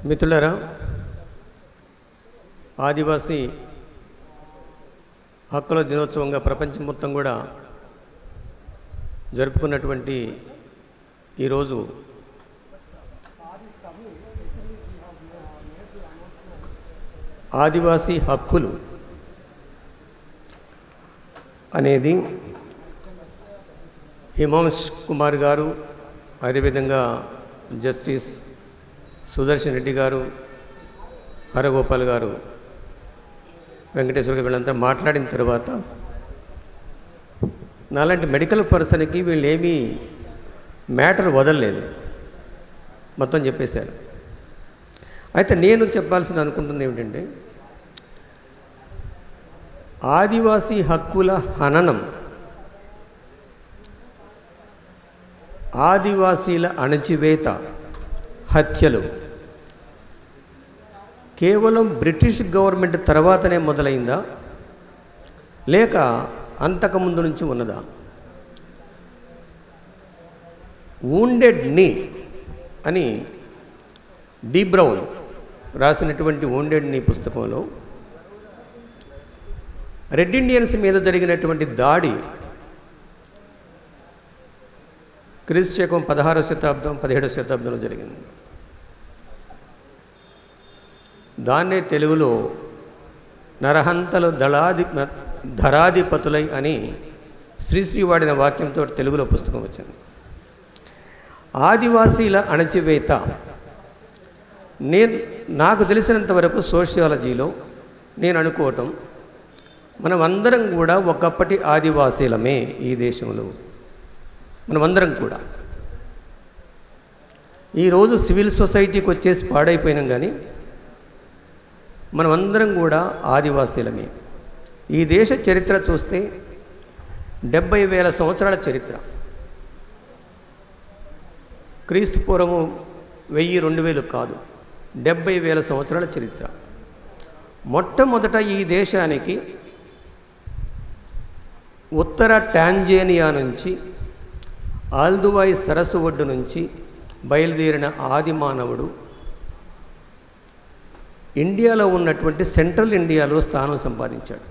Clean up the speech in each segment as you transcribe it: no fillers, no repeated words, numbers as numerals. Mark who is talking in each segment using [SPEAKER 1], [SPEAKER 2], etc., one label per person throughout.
[SPEAKER 1] మిత్రులారా, ఆదివాసీ హక్కుల దినోత్సవంగా ప్రపంచం మొత్తం కూడా జరుపుకున్నటువంటి ఈరోజు ఆదివాసీ హక్కులు అనేది హిమాంష్ కుమార్ గారు, అదేవిధంగా జస్టిస్ సుదర్శన్ రెడ్డి గారు, హరగోపాల్ గారు, వెంకటేశ్వర గారు వీళ్ళంతా మాట్లాడిన తర్వాత నాలాంటి మెడికల్ పర్సన్కి వీళ్ళు ఏమీ మ్యాటర్ వదలలేదు, మొత్తం చెప్పేశారు. అయితే నేను చెప్పాల్సింది అనుకుంటుంది ఏమిటంటే, ఆదివాసీ హక్కుల హననం, ఆదివాసీల అణచివేత, హత్యలు కేవలం బ్రిటిష్ గవర్నమెంట్ తర్వాతనే మొదలైందా లేక అంతకుముందు నుంచి ఉన్నదా? వూండెడ్ నీ అని డి బ్రౌన్ రాసినటువంటి వూండెడ్ నీ పుస్తకంలో రెడ్ ఇండియన్స్ మీద జరిగినటువంటి దాడి క్రీస్తు శకం 16వ శతాబ్దం 17వ శతాబ్దంలో జరిగింది. దాన్నే తెలుగులో నరహంతలు ధరాధిపతులై అని శ్రీశ్రీ వాడిన వాక్యంతో తెలుగులో పుస్తకం వచ్చింది. ఆదివాసీల అణచివేత, నాకు తెలిసినంత వరకు సోషియాలజీలో నేను అనుకోవటం, మనమందరం కూడా ఒకప్పటి ఆదివాసీలమే ఈ దేశంలో. మనమందరం కూడా ఈరోజు సివిల్ సొసైటీకి వచ్చేసి పాడైపోయినాం, కానీ మనమందరం కూడా ఆదివాసీలమే. ఈ దేశ చరిత్ర చూస్తే 70,000 సంవత్సరాల చరిత్ర. క్రీస్తు పూర్వము 1000-2000 కాదు, 70,000 సంవత్సరాల చరిత్ర. మొట్టమొదట ఈ దేశానికి ఉత్తర టాంజేనియా నుంచి ఆల్దువాయి సరస్సు ఒడ్డు నుంచి బయలుదేరిన ఆది మానవుడు ఇండియాలో ఉన్నటువంటి సెంట్రల్ ఇండియాలో స్థానం సంపాదించాడు.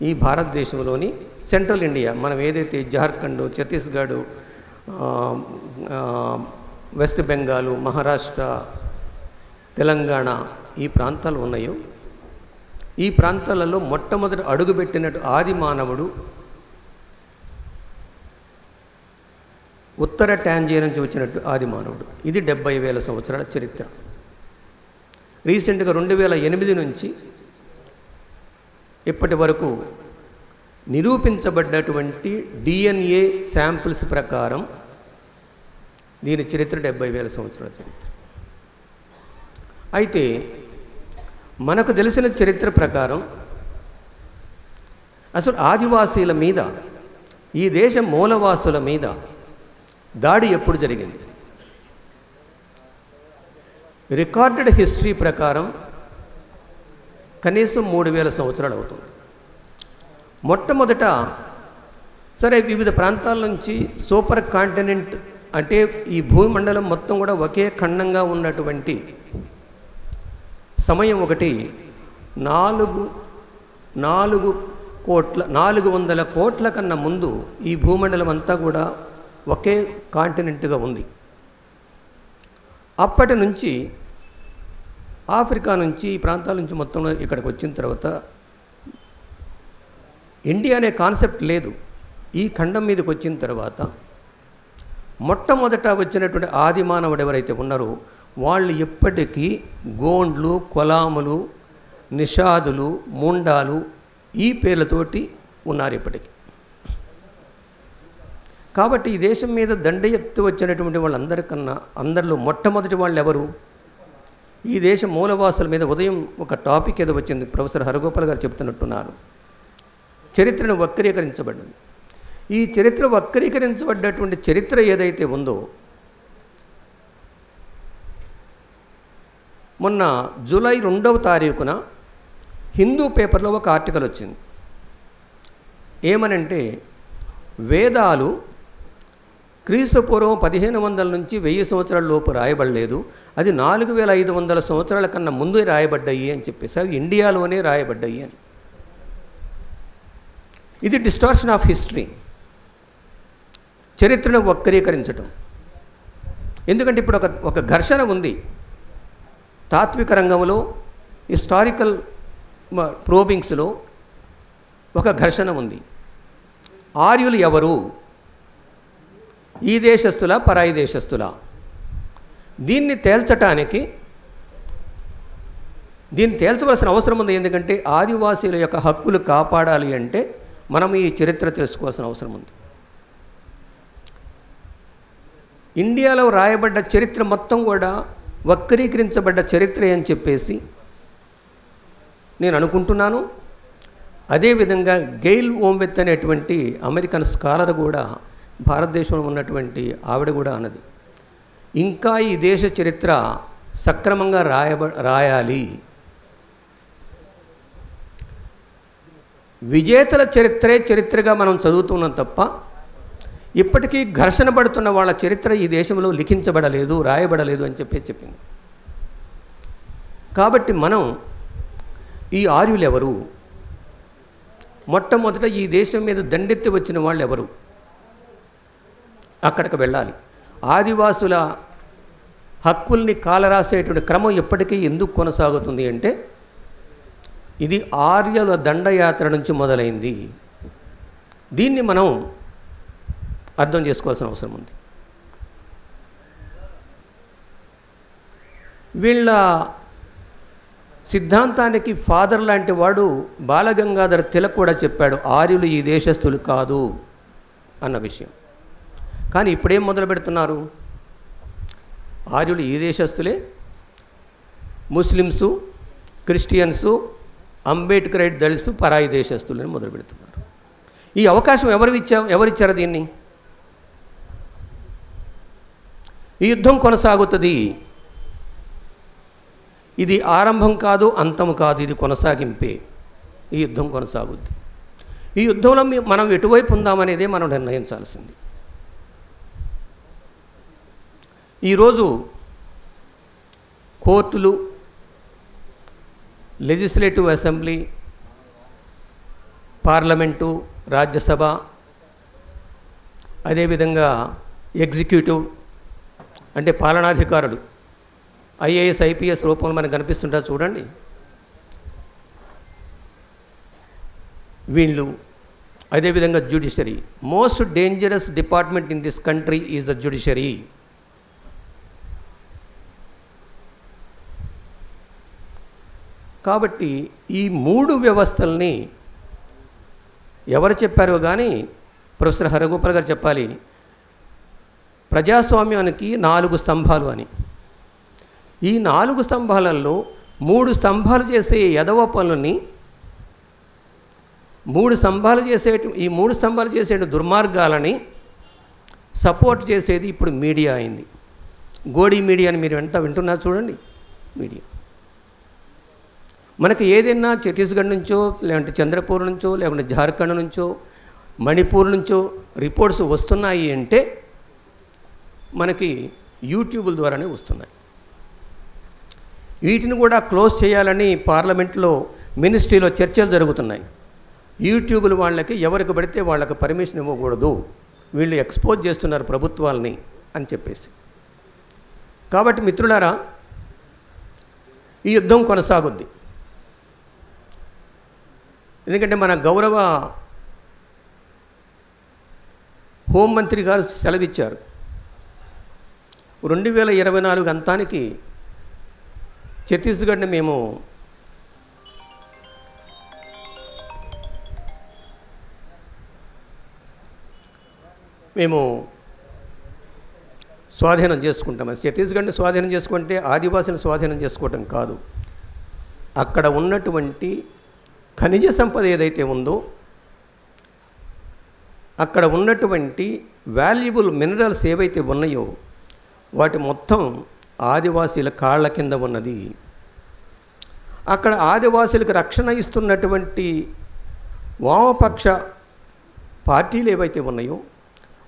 [SPEAKER 1] ఈ భారతదేశంలోని సెంట్రల్ ఇండియా, మనం ఏదైతే జార్ఖండ్, ఛత్తీస్గఢ్, వెస్ట్ బెంగాల్, మహారాష్ట్ర, తెలంగాణ ఈ ప్రాంతాలు ఉన్నాయో, ఈ ప్రాంతాలలో మొట్టమొదటి అడుగుపెట్టినట్టు ఆది మానవుడు ఉత్తర టాంజేనియా నుంచి వచ్చినట్టు ఆది మానవుడు. ఇది 70,000 సంవత్సరాల చరిత్ర. రీసెంట్గా 2008 నుంచి ఇప్పటి వరకు నిరూపించబడ్డటువంటి డిఎన్ఏ శాంపిల్స్ ప్రకారం దీని చరిత్ర 70,000 సంవత్సరాల చరిత్ర. అయితే మనకు తెలిసిన చరిత్ర ప్రకారం అసలు ఆదివాసీల మీద, ఈ దేశ మూలవాసుల మీద దాడి ఎప్పుడు జరిగింది? రికార్డెడ్ హిస్టరీ ప్రకారం కనీసం 3,000 సంవత్సరాలు అవుతుంది. మొట్టమొదట సరే వివిధ ప్రాంతాల నుంచి సూపర్ కాంటినెంట్ అంటే ఈ భూమండలం మొత్తం కూడా ఒకే ఖండంగా ఉన్నటువంటి సమయం ఒకటి 400 కోట్ల కన్నా ముందు ఈ భూమండలం అంతా కూడా ఒకే కాంటినెంట్గా ఉంది. అప్పటి నుంచి ఆఫ్రికా నుంచి ఈ ప్రాంతాల నుంచి మొత్తం ఇక్కడికి వచ్చిన తర్వాత ఇండియా అనే కాన్సెప్ట్ లేదు. ఈ ఖండం మీదకి వచ్చిన తర్వాత మొట్టమొదట వచ్చినటువంటి ఆది మానవుడు ఎవరైతే ఉన్నారో వాళ్ళు ఎప్పటికీ గోండ్లు, కొలాములు, నిషాదులు, ముండాలు ఈ పేర్లతోటి ఉన్నారు ఇప్పటికీ. కాబట్టి ఈ దేశం మీద దండ ఎత్తు వచ్చినటువంటి వాళ్ళందరికన్నా అందరిలో మొట్టమొదటి వాళ్ళు ఎవరు? ఈ దేశ మూలవాసుల మీద ఉదయం ఒక టాపిక్ ఏదో వచ్చింది, ప్రొఫెసర్ హరగోపాల్ గారు చెప్తున్నట్టున్నారు. చరిత్రను వక్రీకరించబడింది. ఈ చరిత్ర వక్రీకరించబడ్డటువంటి చరిత్ర ఏదైతే ఉందో, మొన్న జూలై 2వ తారీఖున హిందూ పేపర్లో ఒక ఆర్టికల్ వచ్చింది. ఏమనంటే వేదాలు క్రీస్తు పూర్వం 1500 నుంచి 1000 సంవత్సరాల లోపు రాయబడలేదు. అది 4500 సంవత్సరాల కన్నా ముందే రాయబడ్డాయి అని చెప్పేసి, అవి ఇండియాలోనే రాయబడ్డాయి అని. ఇది డిస్టార్షన్ ఆఫ్ హిస్టరీ, చరిత్రను వక్రీకరించటం. ఎందుకంటే ఇప్పుడు ఒక ఘర్షణ ఉంది తాత్విక రంగంలో, హిస్టారికల్ ప్రోబింగ్స్లో ఒక ఘర్షణ ఉంది. ఆర్యులు ఎవరు? ఈ దేశస్థులా, పరాయి దేశస్థులా? దీన్ని తేల్చవలసిన అవసరం ఉంది. ఎందుకంటే ఆదివాసీల యొక్క హక్కులు కాపాడాలి అంటే మనం ఈ చరిత్ర తెలుసుకోవాల్సిన అవసరం ఉంది. ఇండియాలో రాయబడ్డ చరిత్ర మొత్తం కూడా వక్రీకరించబడ్డ చరిత్ర అని చెప్పేసి నేను అనుకుంటున్నాను. అదేవిధంగా గెయిల్ ఓంవెత్ అనేటువంటి అమెరికన్ స్కాలర్ కూడా, భారతదేశంలో ఉన్నటువంటి ఆవిడ కూడా అన్నది, ఇంకా ఈ దేశ చరిత్ర సక్రమంగా రాయాలి. విజేతల చరిత్రగా మనం చదువుతున్నాం తప్ప ఇప్పటికీ ఘర్షణ పడుతున్న వాళ్ళ చరిత్ర ఈ దేశంలో లిఖించబడలేదు, రాయబడలేదు అని చెప్పింది. కాబట్టి మనం ఈ ఆర్యులు ఎవరు? మొట్టమొదట ఈ దేశం మీద దండెత్తి వచ్చిన వాళ్ళు ఎవరు? అక్కడికి వెళ్ళాలి. ఆదివాసుల హక్కుల్ని కాలరాసేటువంటి క్రమం ఎప్పటికీ ఎందుకు కొనసాగుతుంది అంటే, ఇది ఆర్యుల దండయాత్ర నుంచి మొదలైంది. దీన్ని మనం అర్థం చేసుకోవాల్సిన అవసరం ఉంది. వీళ్ళ సిద్ధాంతానికి ఫాదర్ లాంటి వాడు బాలగంగాధర తిలక్ కూడా చెప్పాడు, ఆర్యులు ఈ దేశస్థులు కాదు అన్న విషయం. కానీ ఇప్పుడేం మొదలు పెడుతున్నారు? ఆర్యులు ఈ దేశస్థులే, ముస్లిమ్సు, క్రిస్టియన్సు, అంబేద్కరైట్ దళితు పరాయి దేశస్థులని మొదలు పెడుతున్నారు. ఈ అవకాశం ఎవరిచ్చారు దీన్ని? ఈ యుద్ధం కొనసాగుతుంది. ఇది ఆరంభం కాదు, అంతము కాదు, ఇది కొనసాగింపే. ఈ యుద్ధం కొనసాగుద్ది. ఈ యుద్ధంలో మనం ఎటువైపు ఉందామనేదే మనం నిర్ణయించాల్సింది. ఈరోజు కోర్టులు, లెజిస్లేటివ్ అసెంబ్లీ, పార్లమెంటు, రాజ్యసభ, అదేవిధంగా ఎగ్జిక్యూటివ్ అంటే పాలనాధికారులు, ఐఏఎస్, ఐపీఎస్ రూపంలో మనకు కనిపిస్తుంటారు చూడండి. వీళ్ళు, అదేవిధంగా judiciary. Most dangerous department in this country is the judiciary. కాబట్టి ఈ మూడు వ్యవస్థల్ని ఎవరు చెప్పారో కానీ ప్రొఫెసర్ హరగోపాల్ గారు చెప్పాలి. ప్రజాస్వామ్యానికి 4 స్తంభాలు అని. ఈ 4 స్తంభాలలో 3 స్తంభాలు చేసే ఎదవ పనులని, 3 స్తంభాలు చేసే దుర్మార్గాలని సపోర్ట్ చేసేది ఇప్పుడు మీడియా అయింది. గోడీ మీడియా అని మీరు వింటున్నారు చూడండి. మీడియా మనకి ఏదైనా ఛత్తీస్గఢ్ నుంచో, లేదంటే చంద్రపూర్ నుంచో, లేకుంటే జార్ఖండ్ నుంచో, మణిపూర్ నుంచో రిపోర్ట్స్ వస్తున్నాయి అంటే మనకి యూట్యూబుల ద్వారానే వస్తున్నాయి. వీటిని కూడా క్లోజ్ చేయాలని పార్లమెంట్లో, మినిస్ట్రీలో చర్చలు జరుగుతున్నాయి. యూట్యూబుల వాళ్ళకి ఎవరికి పడితే వాళ్ళకి పర్మిషన్ ఇవ్వకూడదు, వీళ్ళు ఎక్స్పోజ్ చేస్తున్నారు ప్రభుత్వాలని అని చెప్పేసి. కాబట్టి మిత్రులారా, ఈ యుద్ధం కొనసాగుద్ది. ఎందుకంటే మన గౌరవ హోంమంత్రి గారు సెలవిచ్చారు, 2024 అంతానికి ఛత్తీస్గఢ్ని మేము స్వాధీనం చేసుకుంటామని. ఛత్తీస్గఢ్ని స్వాధీనం చేసుకుంటే ఆదివాసులను స్వాధీనం చేసుకోవటం కాదు, అక్కడ ఉన్నటువంటి ఖనిజ సంపద ఏదైతే ఉందో, అక్కడ ఉన్నటువంటి వాల్యుబుల్ మినరల్స్ ఏవైతే ఉన్నాయో వాటి మొత్తం ఆదివాసీల కాళ్ళ కింద ఉన్నది. అక్కడ ఆదివాసీలకు రక్షణ ఇస్తున్నటువంటి వామపక్ష పార్టీలు ఏవైతే ఉన్నాయో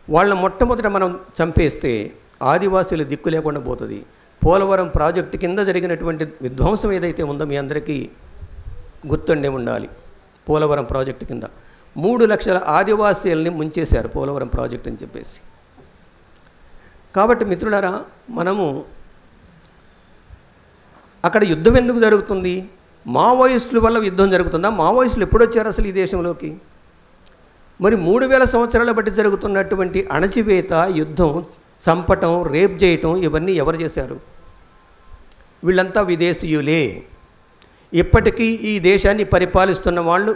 [SPEAKER 1] వాళ్ళని మొట్టమొదట మనం చంపేస్తే ఆదివాసీలు దిక్కు లేకుండా పోతుంది. పోలవరం ప్రాజెక్టు కింద జరిగినటువంటి విధ్వంసం ఏదైతే ఉందో మీ అందరికీ గుర్తుండే ఉండాలి. పోలవరం ప్రాజెక్టు కింద 3 లక్షల ఆదివాసీలని ముంచేశారు పోలవరం ప్రాజెక్ట్ అని చెప్పేసి. కాబట్టి మిత్రులారా, మనము అక్కడ యుద్ధం ఎందుకు జరుగుతుంది? మావోయిస్టుల వల్ల యుద్ధం జరుగుతుందా? మావోయిస్టులు ఎప్పుడు వచ్చారు అసలు ఈ దేశంలోకి? మరి 3000 సంవత్సరాల బట్టి జరుగుతున్నటువంటి అణచివేత, యుద్ధం, చంపటం, రేప్ చేయటం ఇవన్నీ ఎవరు చేశారు? వీళ్ళంతా విదేశీయులే. ఇప్పటికీ ఈ దేశాన్ని పరిపాలిస్తున్న వాళ్ళు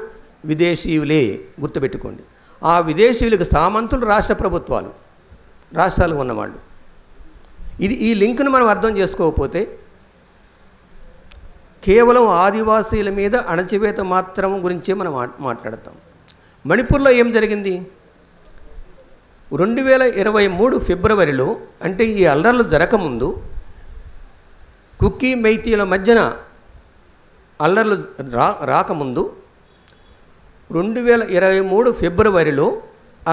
[SPEAKER 1] విదేశీయులే, గుర్తుపెట్టుకోండి. ఆ విదేశీయులకు సామంతులు రాష్ట్ర ప్రభుత్వాలు, రాష్ట్రాలు ఉన్నవాళ్ళు. ఈ లింక్ను మనం అర్థం చేసుకోకపోతే కేవలం ఆదివాసీల మీద అణచివేత మాత్రం గురించే మనం మాట్లాడతాం. మణిపూర్లో ఏం జరిగింది? 2023 ఫిబ్రవరిలో, అంటే ఈ అల్లర్లు జరగకముందు, కుకీ మైతీల మధ్యన అల్లర్లు రాకముందు 2023 ఫిబ్రవరిలో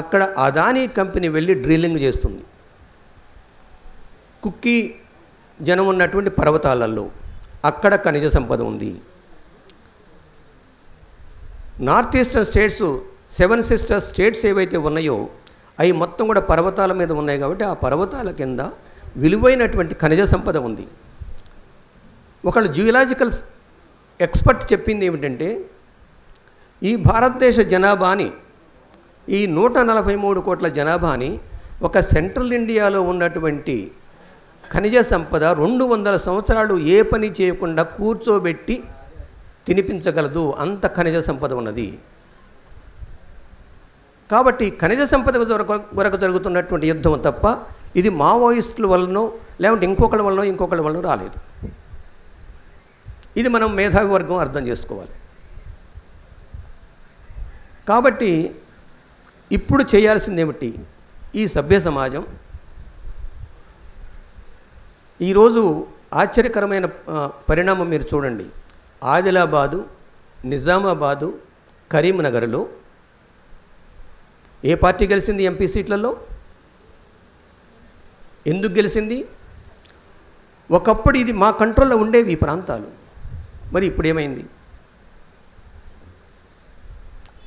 [SPEAKER 1] అక్కడ అదానీ కంపెనీ వెళ్ళి డ్రిల్లింగ్ చేస్తుంది కుకీ జనం ఉన్నటువంటి పర్వతాలలో. అక్కడ ఖనిజ సంపద ఉంది. North eastern states, 7 sisters states ఏవైతే ఉన్నాయో అవి మొత్తం కూడా పర్వతాల మీద ఉన్నాయి. కాబట్టి ఆ పర్వతాల కింద విలువైనటువంటి ఖనిజ సంపద ఉంది. ఒకళ్ళు జియోలాజికల్ ఎక్స్పర్ట్ చెప్పింది ఏమిటంటే, ఈ భారతదేశ జనాభాని, ఈ 143 కోట్ల జనాభాని ఒక సెంట్రల్ ఇండియాలో ఉన్నటువంటి ఖనిజ సంపద 200 సంవత్సరాలు ఏ పని చేయకుండా కూర్చోబెట్టి తినిపించగలదు. అంత ఖనిజ సంపద ఉన్నది. కాబట్టి ఖనిజ సంపద కొరకు జరుగుతున్నటువంటి యుద్ధం తప్ప ఇది మావోయిస్టుల వల్లనో లేకుంటే ఇంకొకళ్ళ వల్లనో రాలేదు. ఇది మనం మేధావి వర్గం అర్థం చేసుకోవాలి. కాబట్టి ఇప్పుడు చేయాల్సింది ఏమిటి? ఈ సభ్య సమాజం ఈరోజు ఆశ్చర్యకరమైన పరిణామం మీరు చూడండి. ఆదిలాబాదు, నిజామాబాదు, కరీంనగర్లో ఏ పార్టీ గెలిచింది ఎంపీ సీట్లలో? ఎందుకు గెలిచింది? ఒకప్పుడు ఇది మా కంట్రోల్లో ఉండేవి ఈ ప్రాంతాలు. మరి ఇప్పుడు ఏమైంది?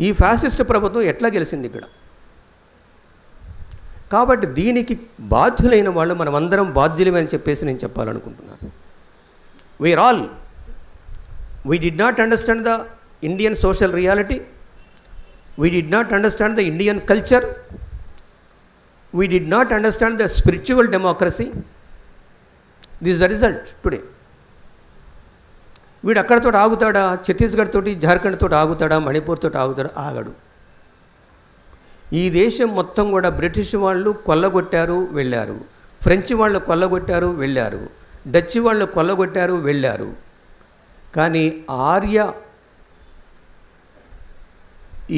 [SPEAKER 1] ఈ ఫ్యాసిస్ట్ ప్రభుత్వం ఎట్లా గెలిచింది ఇక్కడ? కాబట్టి దీనికి బాధ్యులైన వాళ్ళు మనమందరం బాధ్యులమని చెప్పేసి నేను చెప్పాలనుకుంటున్నాను. we did not understand the Indian social reality, we did not understand the Indian culture, we did not understand the spiritual democracy. This is the result today. వీడు అక్కడితో ఆగుతాడా? ఛత్తీస్గఢ్ తోటి, జార్ఖండ్ తోటి ఆగుతాడా? మణిపూర్ తోటి ఆగుతాడా? ఆగడు. ఈ దేశం మొత్తం కూడా బ్రిటిష్ వాళ్ళు కొల్లగొట్టారు, వెళ్ళారు. ఫ్రెంచ్ వాళ్ళు కొల్లగొట్టారు, వెళ్ళారు. డచ్ వాళ్ళు కొల్లగొట్టారు, వెళ్ళారు. కానీ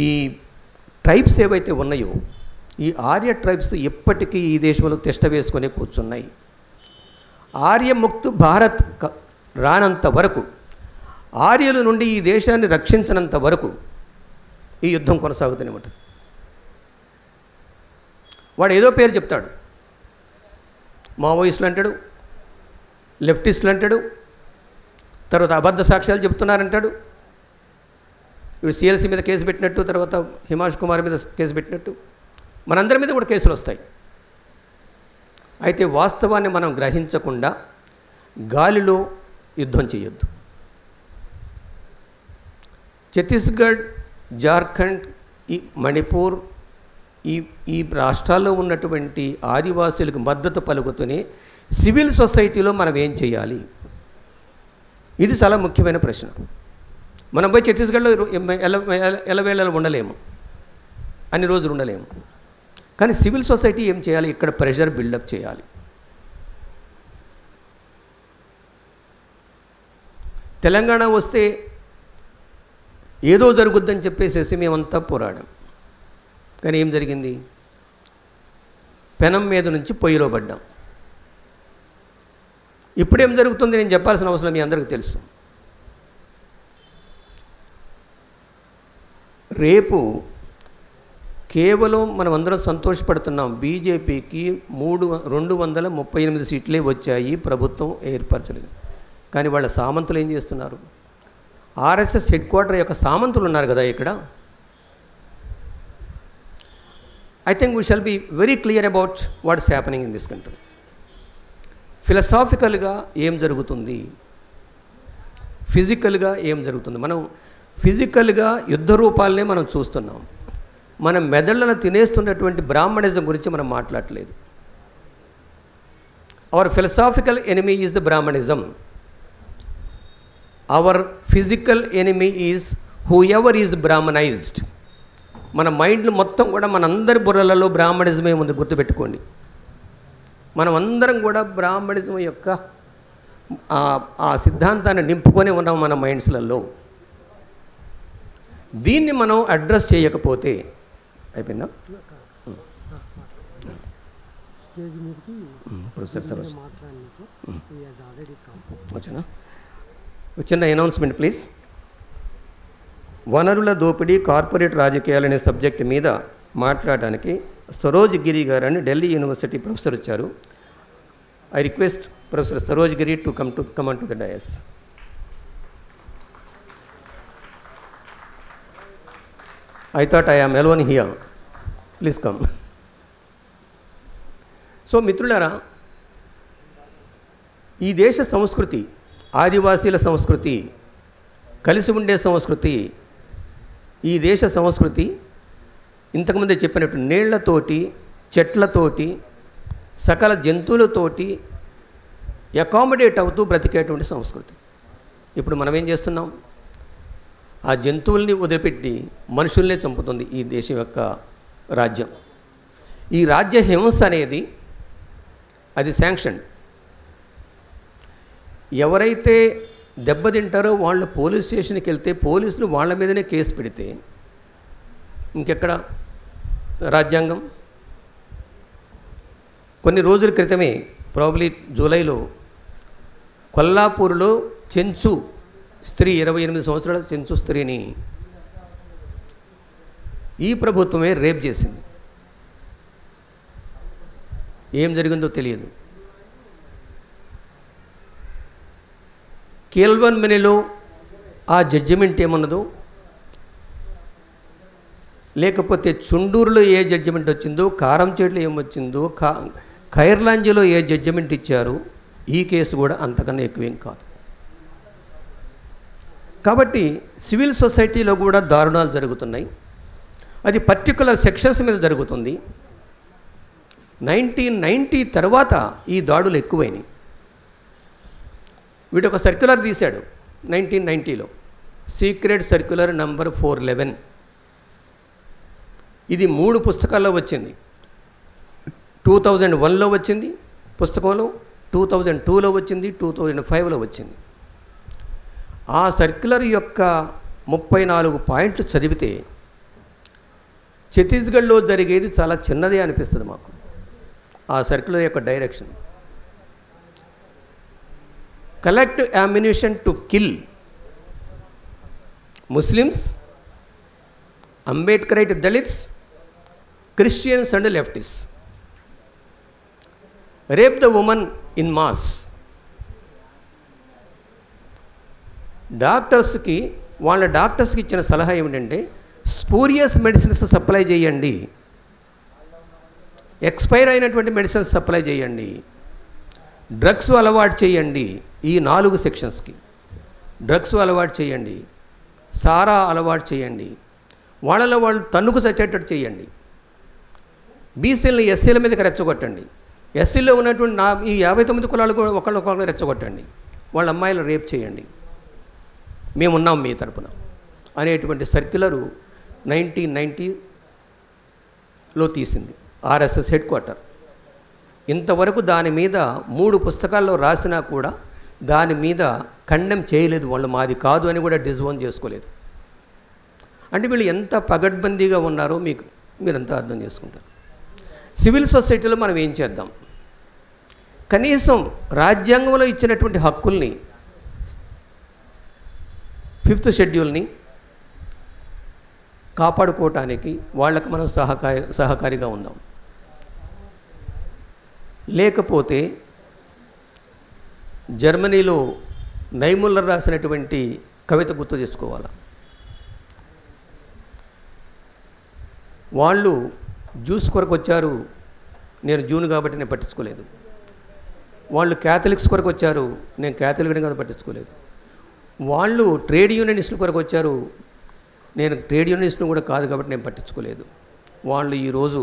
[SPEAKER 1] ఈ ట్రైబ్స్ ఏవైతే ఉన్నాయో, ఈ ఆర్య ట్రైబ్స్ ఎప్పటికీ ఈ దేశంలో తిష్ట వేసుకొని కూర్చున్నాయి. ఆర్యముక్త్ భారత్ రానంత వరకు, ఆర్యుల నుండి ఈ దేశాన్ని రక్షించినంత వరకు ఈ యుద్ధం కొనసాగుతూనే ఉంటుంది. వాడు ఏదో పేరు చెప్తాడు, మావోయిస్టులు అంటాడు, లెఫ్టిస్టులు అంటాడు, తర్వాత అబద్ధ సాక్ష్యాలు చెప్తున్నారంటాడు. ఇప్పుడు సిఎల్సి మీద కేసు పెట్టినట్టు, తర్వాత హిమాష్ కుమార్ మీద కేసు పెట్టినట్టు మనందరి మీద కూడా కేసులు వస్తాయి. అయితే వాస్తవాన్ని మనం గ్రహించకుండా గాలిలో యుద్ధం చేయొద్దు. ఛత్తీస్గఢ్, జార్ఖండ్, ఈ మణిపూర్, ఈ రాష్ట్రాల్లో ఉన్నటువంటి ఆదివాసులకు మద్దతు పలుకుతూనే సివిల్ సొసైటీలో మనం ఏం చేయాలి? ఇది చాలా ముఖ్యమైన ప్రశ్న. మనం పోయి ఛత్తీస్గఢ్లో ఎలవేళలు ఉండలేము, అన్ని రోజులు ఉండలేము. కానీ సివిల్ సొసైటీ ఏం చేయాలి? ఇక్కడ ప్రెషర్ బిల్డప్ చేయాలి. తెలంగాణ వస్తే ఏదో జరుగుద్దని చెప్పేసేసి మేమంతా పోరాడాం. కానీ ఏం జరిగింది? పెనం మీద నుంచి పొయ్యిలో పడ్డాం. ఇప్పుడేం జరుగుతుంది నేను చెప్పాల్సిన అవసరం మీ అందరికీ తెలుసు. రేపు కేవలం మనం అందరం సంతోషపడుతున్నాం. బీజేపీకి 238 సీట్లే వచ్చాయి, ప్రభుత్వం ఏర్పరచలేదు. కానీ వాళ్ళ సామంతులు ఏం చేస్తున్నారు? ఆర్ఎస్ఎస్ హెడ్ క్వార్టర్ యొక్క సామంతులు ఉన్నారు కదా ఇక్కడ. I think we shall be very clear about what's happening in this country. ఫిలసాఫికల్గా ఏం జరుగుతుంది, ఫిజికల్గా ఏం జరుగుతుంది. మనం ఫిజికల్గా యుద్ధ రూపాలనే మనం చూస్తున్నాం. మన మెదళ్లను తినేస్తున్నటువంటి బ్రాహ్మణిజం గురించి మనం మాట్లాడలేదు. Our philosophical enemy is the Brahminism. Our physical enemy is whoever is Brahminized. మన మైండ్లు మొత్తం కూడా మనందరి బుర్రలలో బ్రాహ్మణిజమే ఉంది, గుర్తుపెట్టుకోండి. మనం అందరం కూడా బ్రాహ్మణిజం యొక్క ఆ సిద్ధాంతాన్ని నింపుకొని ఉన్నాం మన మైండ్స్లలో. దీన్ని మనం అడ్రస్ చేయకపోతే అయిపోయిందా? వచ్చానా? చిన్న అనౌన్స్మెంట్ ప్లీజ్. వనరుల దోపిడీ, కార్పొరేట్ రాజకీయాలు అనే సబ్జెక్ట్ మీద మాట్లాడడానికి సరోజ్ గిరి గారు అని ఢిల్లీ యూనివర్సిటీ ప్రొఫెసర్ వచ్చారు. I request professor Saroj Giri to come on to the dais. I thought I am alone here. Please come. So మిత్రులారా, ఈ దేశ సంస్కృతి, ఆదివాసీల సంస్కృతి, కలిసి ఉండే సంస్కృతి, ఈ దేశ సంస్కృతి ఇంతకుముందే చెప్పినట్టు నీళ్లతోటి, చెట్లతోటి, సకల జంతువులతోటి అకామిడేట్ అవుతూ బ్రతికేటువంటి సంస్కృతి. ఇప్పుడు మనం ఏం చేస్తున్నాం? ఆ జంతువుల్ని వదిలిపెట్టి మనుషుల్నే చంపుతుంది ఈ దేశం యొక్క రాజ్యం. ఈ రాజ్య హింస అనేది అది శాంక్షన్. ఎవరైతే దెబ్బతింటారో వాళ్ళు పోలీస్ స్టేషన్కి వెళ్తే పోలీసులు వాళ్ళ మీదనే కేసు పెడితే ఇంకెక్కడ రాజ్యాంగం? కొన్ని రోజుల క్రితమే, ప్రాబబ్లీ జూలైలో, కొల్లాపూర్లో చెంచు స్త్రీ, 28 సంవత్సరాల చెంచు స్త్రీని ఈ ప్రభుత్వమే రేప్ చేసింది. ఏం జరిగిందో తెలియదు. కేల్వన్మెనిలో ఆ జడ్జిమెంట్ ఏమన్నదో, లేకపోతే చుండూరులో ఏ జడ్జిమెంట్ వచ్చిందో, కారంచేట్లో ఏమొచ్చిందో, ఖైర్లాంజీలో ఏ జడ్జిమెంట్ ఇచ్చారో, ఈ కేసు కూడా అంతకన్నా ఎక్కువేం కాదు. కాబట్టి సివిల్ సొసైటీలో కూడా దారుణాలు జరుగుతున్నాయి. అది పర్టికులర్ సెక్షన్స్ మీద జరుగుతుంది. 1990 తర్వాత ఈ దాడులు ఎక్కువైనాయి. వీడు ఒక సర్క్యులర్ తీశాడు 1990లో, సీక్రెట్ సర్క్యులర్ నంబర్ 411. ఇది 3 పుస్తకాల్లో వచ్చింది. 2001లో వచ్చింది పుస్తకంలో, 2002లో వచ్చింది, 2005లో వచ్చింది. ఆ సర్క్యులర్ యొక్క 34 పాయింట్లు చదివితే ఛత్తీస్గఢ్లో జరిగేది చాలా చిన్నదే అనిపిస్తుంది మాకు. ఆ సర్క్యులర్ యొక్క direction: collect ammunition to kill Muslims, Ambedkarite Dalits, Christians and leftists, rape the women in mass. వాళ్ళ డాక్టర్స్కి ఇచ్చిన సలహా ఏమిటంటే, స్పూరియస్ మెడిసిన్స్ సప్లై చేయండి, ఎక్స్పైర్ అయినటువంటి మెడిసిన్స్ సప్లై చేయండి, డ్రగ్స్ అలవాటు చేయండి. ఈ 4 సెక్షన్స్కి డ్రగ్స్ అలవాటు చేయండి, సారా అలవాటు చేయండి, వాళ్ళలో వాళ్ళు తన్నుకు చచ్చేటట్టు చేయండి, బీసీలని ఎస్సీల మీదకి రెచ్చగొట్టండి, ఎస్సీలో ఉన్నటువంటి ఈ 59 కులాలు కూడా ఒకళ్ళొకళ్ళు రెచ్చగొట్టండి, వాళ్ళ అమ్మాయిలు రేప్ చేయండి, మేమున్నాం మీ తరపున అనేటువంటి సర్క్యులరు 1990లో తీసింది ఆర్ఎస్ఎస్ హెడ్ క్వార్టర్. ఇంతవరకు దాని మీద 3 పుస్తకాల్లో రాసినా కూడా దాని మీద ఖండం చేయలేదు వాళ్ళు. మాది కాదు అని కూడా డిజోన్ చేసుకోలేదు. అంటే వీళ్ళు ఎంత పగడ్బందీగా ఉన్నారో మీరంతా అర్థం చేసుకుంటారు. సివిల్ సొసైటీలో మనం ఏం చేద్దాం? కనీసం రాజ్యాంగంలో ఇచ్చినటువంటి హక్కుల్ని, 5th షెడ్యూల్ని, కాపాడుకోవటానికి వాళ్ళకు మనం సహకారిగా ఉందాం. లేకపోతే జర్మనీలో నైముల్లర్ రాసినటువంటి కవిత గుర్తు చేసుకోవాలి. వాళ్ళు జ్యూస్ కొరకు వచ్చారు, నేను జూన్ కాబట్టి నేను పట్టించుకోలేదు. వాళ్ళు క్యాథలిక్స్ కొరకు వచ్చారు, నేను క్యాథలిక్ని కదా పట్టించుకోలేదు. వాళ్ళు ట్రేడ్ యూనియనిస్టుల కొరకు వచ్చారు, నేను ట్రేడ్ యూనియనిస్ట్ను కూడా కాదు కాబట్టి నేను పట్టించుకోలేదు. వాళ్ళు ఈరోజు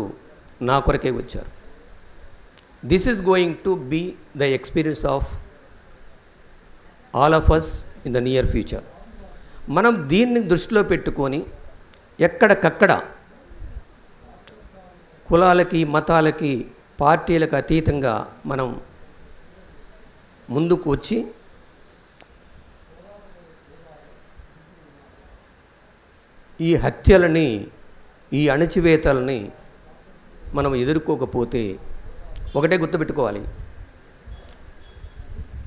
[SPEAKER 1] నా కొరకే వచ్చారు. This is going to be the experience of all of us in the near future. మనం దీన్ని దృష్టిలో పెట్టుకొని ఎక్కడికక్కడ కులాలకి, మతాలకి, పార్టీలకు అతీతంగా మనం ముందుకు వచ్చి ఈ హత్యలని, ఈ అణచివేతలని మనం ఎదుర్కోకపోతే ఒకటే గుర్తుపెట్టుకోవాలి,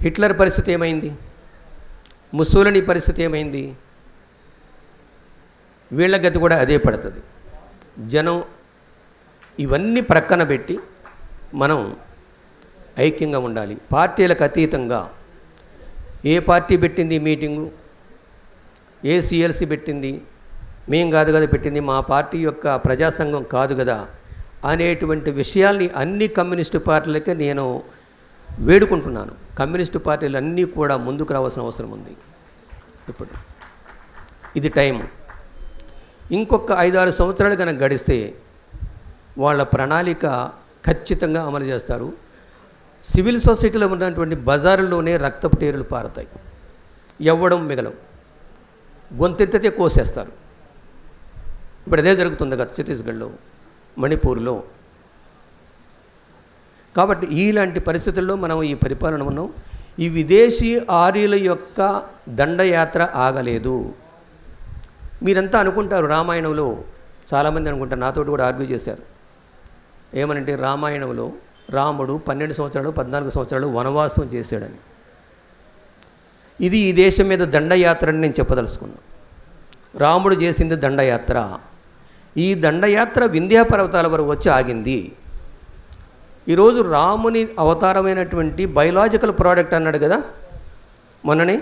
[SPEAKER 1] హిట్లర్ పరిస్థితి ఏమైంది, ముస్సోలినీ పరిస్థితి ఏమైంది, వీళ్ళ గతి కూడా అదే పడుతుంది. జనం ఇవన్నీ ప్రక్కన పెట్టి మనం ఐక్యంగా ఉండాలి. పార్టీలకు అతీతంగా ఏ పార్టీ పెట్టింది మీటింగు, ఏ సిఎల్సి పెట్టింది, మేం కాదు కదా పెట్టింది, మా పార్టీ యొక్క ప్రజాసంఘం కాదు కదా అనేటువంటి విషయాల్ని అన్ని కమ్యూనిస్టు పార్టీలకే నేను వేడుకుంటున్నాను. కమ్యూనిస్టు పార్టీలు అన్నీ కూడా ముందుకు రావాల్సిన అవసరం ఉంది. ఇప్పుడు ఇది టైం. ఇంకొక 5-6 సంవత్సరాలు కనుక గడిస్తే వాళ్ళ ప్రణాళిక ఖచ్చితంగా అమలు చేస్తారు. సివిల్ సొసైటీలో ఉన్నటువంటి బజారుల్లోనే రక్తపు టేరులు పారుతాయి, ఎవ్వడం మిగలవు, గొంతెత్తితే కోసేస్తారు. ఇప్పుడు అదే జరుగుతుంది కదా ఛత్తీస్గఢ్లో, మణిపూర్లో. కాబట్టి ఇలాంటి పరిస్థితుల్లో మనం ఈ పరిపాలన ఉన్నాం. ఈ విదేశీ ఆర్యుల యొక్క దండయాత్ర ఆగలేదు. మీరంతా అనుకుంటారు రామాయణంలో, చాలామంది అనుకుంటారు, నాతోటి కూడా ఆర్గ్యూ చేశారు. ఏమనంటే రామాయణంలో రాముడు 12 సంవత్సరాలు 14 సంవత్సరాలు వనవాసం చేశాడని. ఇది ఈ దేశం మీద దండయాత్ర అని నేను చెప్పదలుచుకున్నాను. రాముడు చేసింది దండయాత్ర. ఈ దండయాత్ర వింధ్యా పర్వతాల వరకు వచ్చి ఆగింది. ఈరోజు రాముని అవతారమైనటువంటి బయలాజికల్ ప్రోడక్ట్ అన్నాడు కదా మొన్ననే,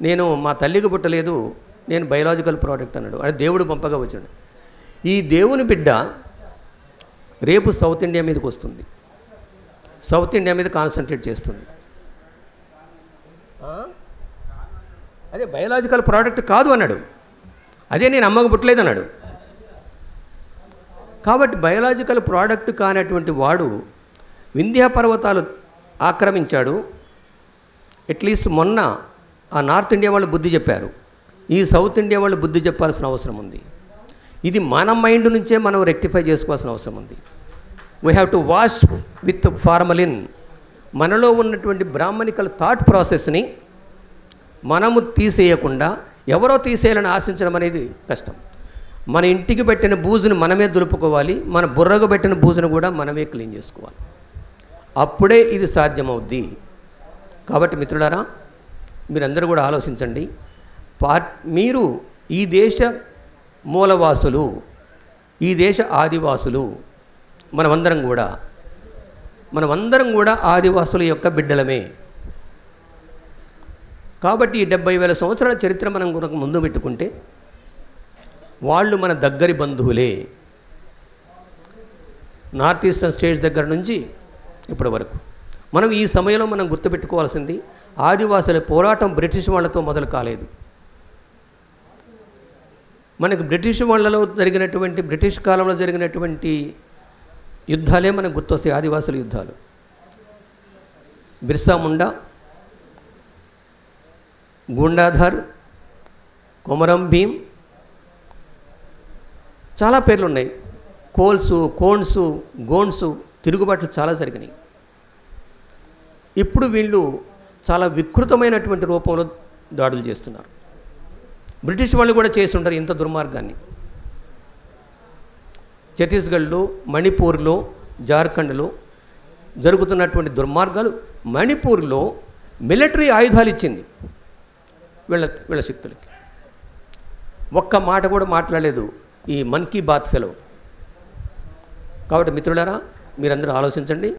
[SPEAKER 1] నేను మా తల్లికి పుట్టలేదు, నేను బయలాజికల్ ప్రోడక్ట్ అన్నాడు. అంటే దేవుడు పంపగా వచ్చాడు. ఈ దేవుని బిడ్డ రేపు సౌత్ ఇండియా మీదకి వస్తుంది, సౌత్ ఇండియా మీద కాన్సన్ట్రేట్ చేస్తుంది. అదే బయలాజికల్ ప్రోడక్ట్ కాదు అన్నాడు, అదే నేను అమ్మకు పుట్టలేదు అన్నాడు. కాబట్టి బయలాజికల్ ప్రోడక్ట్ కానటువంటి వాడు వింధ్యా పర్వతాలు ఆక్రమించాడు. అట్లీస్ట్ మొన్న ఆ నార్త్ ఇండియా వాళ్ళు బుద్ధి చెప్పారు, ఈ సౌత్ ఇండియా వాళ్ళు బుద్ధి చెప్పాల్సిన అవసరం ఉంది. ఇది మన మైండ్ నుంచే మనం రెక్టిఫై చేసుకోవాల్సిన అవసరం ఉంది. We have to wash with formalin. మనలో ఉన్నటువంటి బ్రాహ్మణికల్ థాట్ ప్రాసెస్ని మనము తీసేయకుండా ఎవరో తీసేయాలని ఆశించడం అనేది కష్టం. మన ఇంటికి పెట్టిన బూజును మనమే దులుపుకోవాలి, మన బుర్రకు పెట్టిన బూజును కూడా మనమే క్లీన్ చేసుకోవాలి. అప్పుడే ఇది సాధ్యమవుద్ది. కాబట్టి మిత్రులారా, మీరందరూ కూడా ఆలోచించండి. మీరు ఈ దేశ మూలవాసులు, ఈ దేశ ఆదివాసులు, మనమందరం కూడా ఆదివాసుల యొక్క బిడ్డలమే. కాబట్టి ఈ 70,000 సంవత్సరాల చరిత్ర మనం ముందు పెట్టుకుంటే వాళ్ళు మన దగ్గరి బంధువులే. నార్త్ ఈస్టర్న్ స్టేట్స్ దగ్గర నుంచి ఇప్పటి వరకు మనం ఈ సమయంలో మనం గుర్తుపెట్టుకోవాల్సింది, ఆదివాసుల పోరాటం బ్రిటిష్ వాళ్ళతో మొదలు కాలేదు. మనకు బ్రిటిష్ వాళ్ళలో జరిగినటువంటి, బ్రిటిష్ కాలంలో జరిగినటువంటి యుద్ధాలే మనకు గుర్తొస్తాయి, ఆదివాసుల యుద్ధాలు. బిర్సా ముండా, గుండాధర్, కొమరం భీం, చాలా పేర్లు ఉన్నాయి. కోన్సు, గోండ్సు తిరుగుబాట్లు చాలా జరిగినాయి. ఇప్పుడు వీళ్ళు చాలా వికృతమైనటువంటి రూపంలో దాడులు చేస్తున్నారు. బ్రిటిష్ వాళ్ళు కూడా చేసి ఉంటారు ఇంత దుర్మార్గాన్ని. ఛత్తీస్గఢ్లో, మణిపూర్లో, జార్ఖండ్లో జరుగుతున్నటువంటి దుర్మార్గాలు. మణిపూర్లో మిలిటరీ ఆయుధాలు ఇచ్చింది వీళ్ళ శక్తులకి. ఒక్క మాట కూడా మాట్లాడలేదు ఈ మన్ కీ బాత్ ఫెలో. కాబట్టి మిత్రులారా, మీరందరూ ఆలోచించండి.